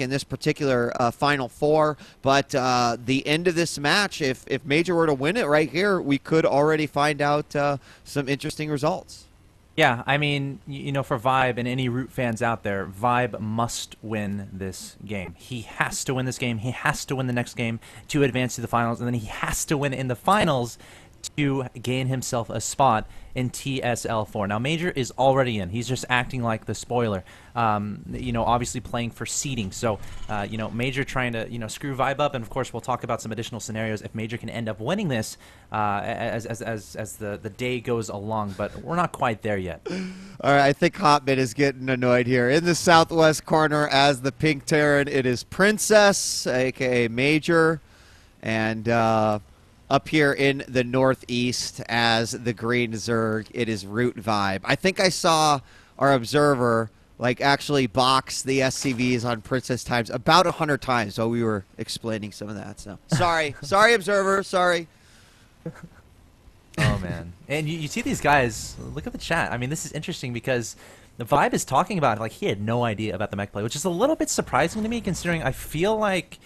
in this particular Final Four. But the end of this match, if MajOr were to win it right here, we could already find out some interesting results. Yeah, I mean, you know, for ViBE and any Root fans out there, ViBE must win this game. He has to win this game. He has to win the next game to advance to the finals, and then he has to win in the finals to gain himself a spot in TSL4. Now, MajOr is already in. He's just acting like the spoiler. You know, obviously playing for seeding. So, you know, MajOr trying to, you know, screw ViBE up. And, of course, we'll talk about some additional scenarios if MajOr can end up winning this as the day goes along. But we're not quite there yet. All right, I think Hotbit is getting annoyed here. In the southwest corner as the pink Terran, it is Princess, a.k.a. MajOr. And up here in the northeast as the green Zerg, it is ROOT.ViBE. I think I saw our observer like actually box the SCVs on Princess times about 100 times while we were explaining some of that. So sorry, sorry observer, sorry. Oh man, and you see these guys. Look at the chat. I mean, this is interesting because the ViBE is talking about like he had no idea about the mech play, which is a little bit surprising to me considering I feel like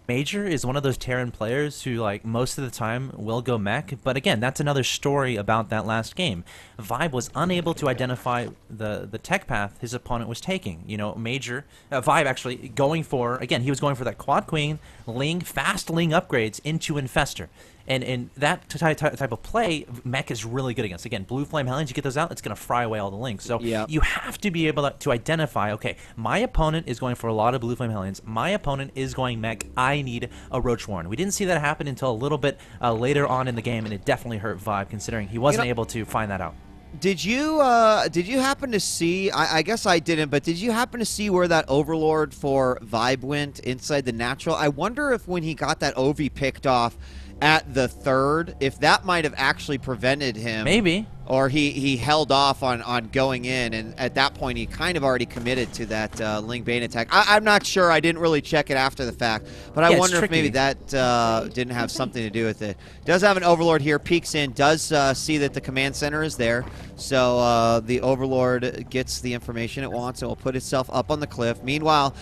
MajOr is one of those Terran players who, like, most of the time will go mech, but again, that's another story about that last game. ViBE was unable to identify the tech path his opponent was taking. You know, MajOr, ViBE actually going for, again, he was going for that Quad Queen, Ling, fast Ling upgrades into Infestor. And that type of play, mech is really good against. Again, Blue Flame Hellions, you get those out, it's going to fry away all the links. So you have to be able to identify, okay, my opponent is going for a lot of Blue Flame Hellions. My opponent is going mech. I need a Roach Warren. We didn't see that happen until a little bit later on in the game, and it definitely hurt ViBE considering he wasn't able to find that out. Did you happen to see, I guess I didn't, but did you happen to see where that Overlord for ViBE went inside the natural? I wonder if when he got that OV picked off at the third, if that might have actually prevented him. Maybe. Or he held off on going in, and at that point he kind of already committed to that Ling Bane attack. I'm not sure. I didn't really check it after the fact, but I wonder if maybe that didn't have something to do with it. Does have an Overlord here, peeks in, does see that the command center is there, so the Overlord gets the information it wants and will put itself up on the cliff. Meanwhile,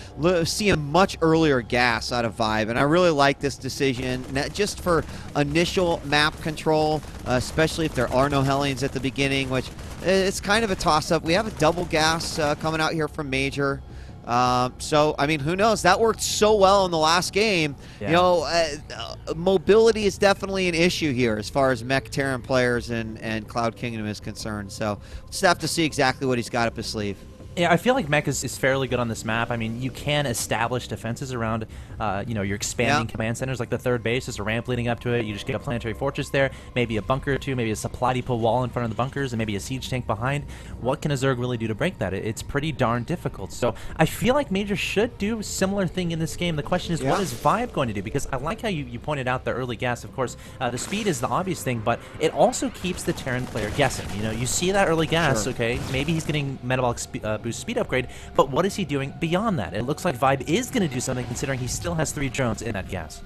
see a much earlier gas out of ViBE, and I really like this decision, just for initial map control, especially if there are no Hellions at the beginning, which it's kind of a toss-up. We have a double gas coming out here from MajOr. So, I mean, who knows? That worked so well in the last game. Yeah. You know, mobility is definitely an issue here as far as mech Terran players and Cloud Kingdom is concerned. So, just have to see exactly what he's got up his sleeve. Yeah, I feel like mech is fairly good on this map. I mean, you can establish defenses around, you know, your expanding command centers, like the third base. There's a ramp leading up to it. You just get a planetary fortress there, maybe a bunker or two, maybe a supply depot wall in front of the bunkers, and maybe a siege tank behind. What can a Zerg really do to break that? It's pretty darn difficult. So I feel like MajOr should do a similar thing in this game. The question is, what is ViBE going to do? Because I like how you pointed out the early gas. Of course, the speed is the obvious thing, but it also keeps the Terran player guessing. You know, you see that early gas, okay, maybe he's getting metabolic boost speed upgrade, but what is he doing beyond that? It looks like ViBE is going to do something considering he still has 3 drones in that gas.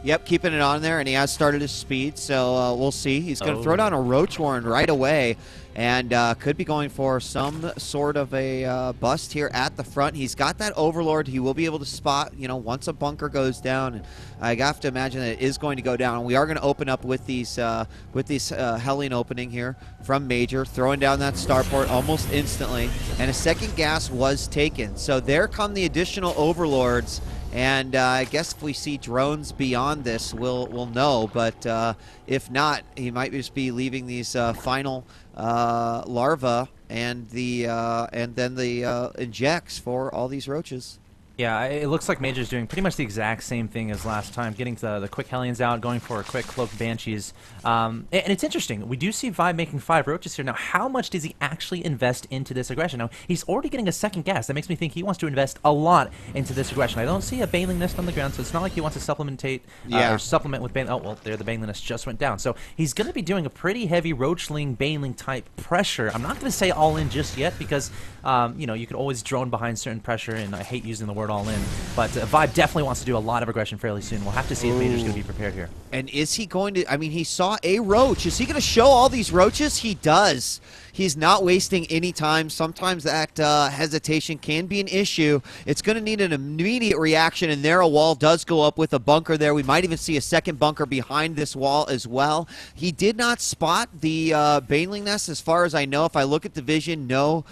Yep, keeping it on there, and he has started his speed, so we'll see. He's going to throw down a Roach Warren right away, and could be going for some sort of a bust here at the front. He's got that Overlord. He will be able to spot, you know, once a bunker goes down, and I have to imagine that it is going to go down. We are going to open up with these Hellion opening here from MajOr, throwing down that starport almost instantly, and a second gas was taken. So there come the additional Overlords. And I guess if we see drones beyond this, we'll know. But if not, he might just be leaving these final larvae and then the injects for all these roaches. Yeah, it looks like MajOr's doing pretty much the exact same thing as last time, getting the quick Hellions out, going for a quick Cloaked Banshees. And it's interesting. We do see ViBE making 5 roaches here. Now, how much does he actually invest into this aggression? Now, he's already getting a second gas. That makes me think he wants to invest a lot into this aggression. I don't see a Baneling Nest on the ground, so it's not like he wants to or supplement with Baneling. Oh, well, there the Baneling Nest just went down. So he's going to be doing a pretty heavy Roachling, Baneling type pressure. I'm not going to say all in just yet because, you know, you could always drone behind certain pressure, and I hate using the word all in, but ViBE definitely wants to do a lot of aggression fairly soon. We'll have to see if MajOr's going to be prepared here. And is he going to, I mean, he saw a roach. Is he going to show all these roaches? He does. He's not wasting any time. Sometimes that hesitation can be an issue. It's going to need an immediate reaction, and there a wall does go up with a bunker there. We might even see a second bunker behind this wall as well. He did not spot the Baneling nest as far as I know. If I look at the vision, no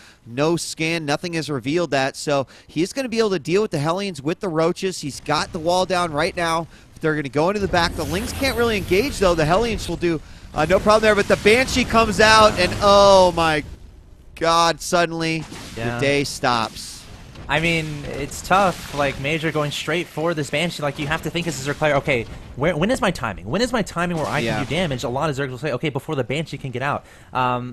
scan, nothing has revealed that. So he's going to be able to deal with the Hellions with the roaches. He's got the wall down right now. They're going to go into the back. The Lings can't really engage, though. The Hellions will do no problem there, but the Banshee comes out, and oh my God, suddenly the day stops. I mean, it's tough, like, MajOr going straight for this Banshee. Like, you have to think as a Zerg player, okay, when is my timing? When is my timing where I can do damage? A lot of Zergs will say, okay, before the Banshee can get out.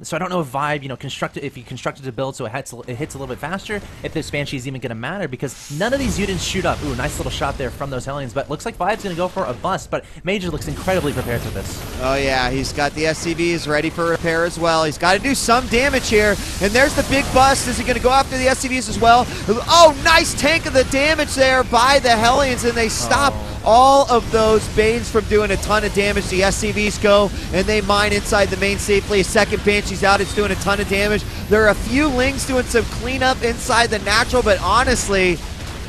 So I don't know if ViBE, you know, if you constructed a build so it hits a little bit faster, if this Banshee is even going to matter, because none of these units shoot up. Ooh, nice little shot there from those Hellions, but looks like ViBE's going to go for a bust, but MajOr looks incredibly prepared for this. Oh yeah, he's got the SCVs ready for repair as well. He's got to do some damage here, and there's the big bust. Is he going to go after the SCVs as well? Oh, nice tank of the damage there by the Hellions, and they stop all of those Banes from doing a ton of damage. The SCVs go, and they mine inside the main safely. A second Banshee's out. It's doing a ton of damage. There are a few Lings doing some cleanup inside the natural, but honestly,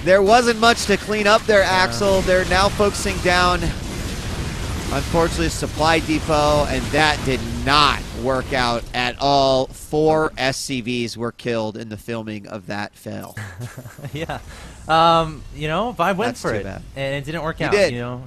there wasn't much to clean up there, Axel. They're now focusing down, unfortunately, supply depot, and that did not work out at all. 4 SCVs were killed in the filming of that fail. Yeah. You know, ViBE went for it, and it didn't work out. Did. You know,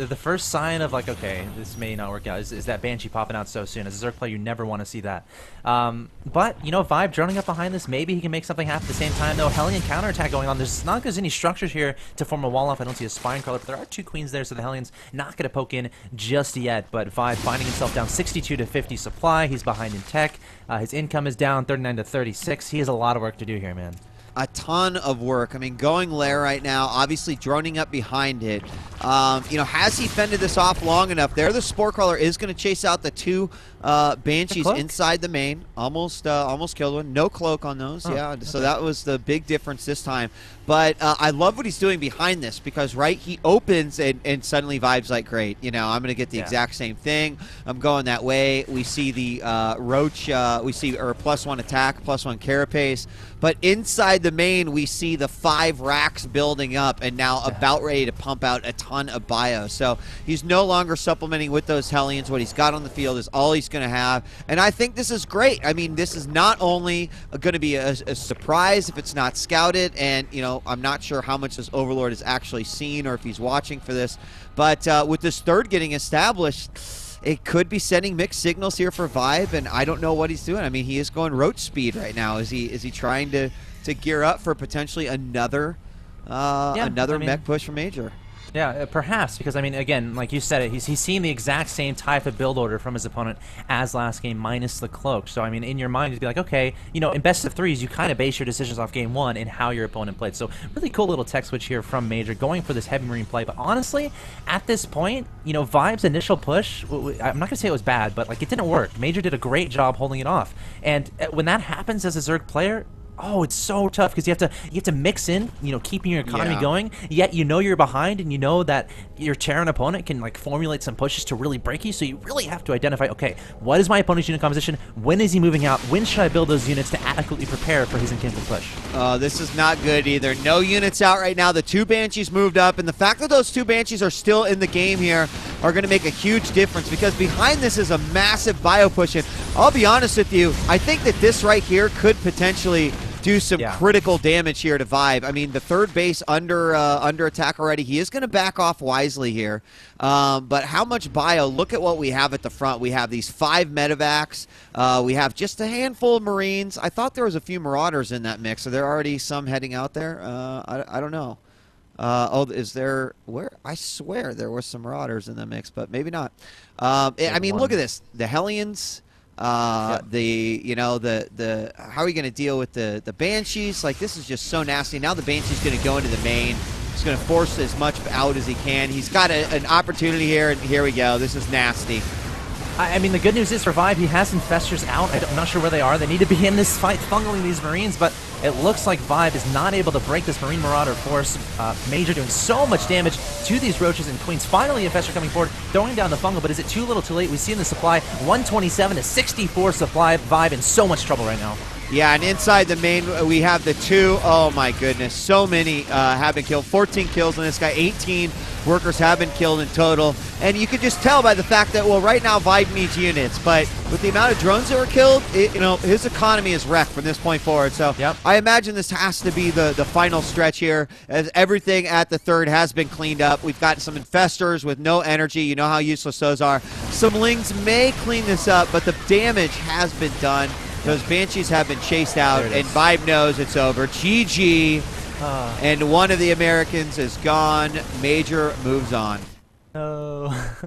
the first sign of like, okay, this may not work out is that Banshee popping out so soon. As a Zerg player, you never want to see that. But you know, ViBE droning up behind this, maybe he can make something happen at the same time. Though Hellion counterattack going on. There's not like there's any structures here to form a wall off. I don't see a spine crawler, but there are 2 queens there, so the Hellion's not going to poke in just yet. But ViBE finding himself down 62 to 50 supply. He's behind in tech. His income is down 39 to 36. He has a lot of work to do here, man. A ton of work. I mean, going lair right now, obviously droning up behind it. You know, has he fended this off long enough? There, the Spore Crawler is going to chase out the 2 Banshees inside the main. Almost killed one. No cloak on those. Okay. So that was the big difference this time. But I love what he's doing behind this, because, right, he opens and suddenly ViBE's like, great, you know, I'm going to get the exact same thing. I'm going that way. We see the Roach, we see +1 attack, +1 carapace. But inside the main, we see the 5 racks building up, and now about ready to pump out a ton of bio. So he's no longer supplementing with those Hellions. What he's got on the field is all he's going to have. And I think this is great. I mean, this is not only going to be a surprise if it's not scouted, and, you know, I'm not sure how much this Overlord has actually seen or if he's watching for this. But with this third getting established, it could be sending mixed signals here for ViBE, and I don't know what he's doing. I mean, he is going roach speed right now. Is he trying to gear up for potentially another mech push from MajOr? Yeah, perhaps, because, I mean, again, like you said it, he's seen the exact same type of build order from his opponent as last game, minus the cloak. So, I mean, in your mind, you'd be like, okay, you know, in best of 3s, you kind of base your decisions off game 1 and how your opponent played. So, really cool little tech switch here from MajOr, going for this heavy marine play. But honestly, at this point, you know, ViBE's initial push, I'm not going to say it was bad, but, like, it didn't work. MajOr did a great job holding it off. And when that happens as a Zerg player, oh, it's so tough, because you have to mix in, you know, keeping your economy going, yet you know you're behind, and you know that your Terran opponent can, like, formulate some pushes to really break you, so you really have to identify, okay, what is my opponent's unit composition, when is he moving out, when should I build those units to adequately prepare for his intended push? This is not good either. No units out right now. The 2 Banshees moved up, and the fact that those 2 Banshees are still in the game here are going to make a huge difference, because behind this is a massive bio push, and I'll be honest with you, I think that this right here could potentially do some critical damage here to ViBE. I mean, the 3rd base under attack already. He is going to back off wisely here. But how much bio? Look at what we have at the front. We have these 5 medevacs. We have just a handful of Marines. I thought there was a few Marauders in that mix. Are there already some heading out there? I don't know. Oh, is there? Where? I swear there were some Marauders in the mix, but maybe not. I mean, look at this. The Hellions. How are you going to deal with the Banshees? Like, this is just so nasty. Now the Banshee's going to go into the main. He's going to force as much out as he can. He's got an opportunity here, and here we go. This is nasty. I mean, the good news is for ViBE, he has Infestors out. I'm not sure where they are. They need to be in this fight, fungaling these Marines, but it looks like ViBE is not able to break this Marine Marauder force. MajOr doing so much damage to these Roaches and Queens. Finally, Infestor coming forward, throwing down the fungal, but is it too little too late? We see in the supply, 127 to 64 supply. ViBE in so much trouble right now. Yeah, and inside the main, we have the 2. Oh my goodness, so many have been killed. 14 kills on this guy, 18 workers have been killed in total. And you can just tell by the fact that, well, right now ViBE needs units, but with the amount of drones that were killed, his economy is wrecked from this point forward. So yep. I imagine this has to be the final stretch here, as everything at the 3rd has been cleaned up. We've got some Infestors with no energy. You know how useless those are. Some Lings may clean this up, but the damage has been done. Those Banshees have been chased out, and ViBE knows it's over. GG. And one of the Americans is gone. MajOr moves on. No.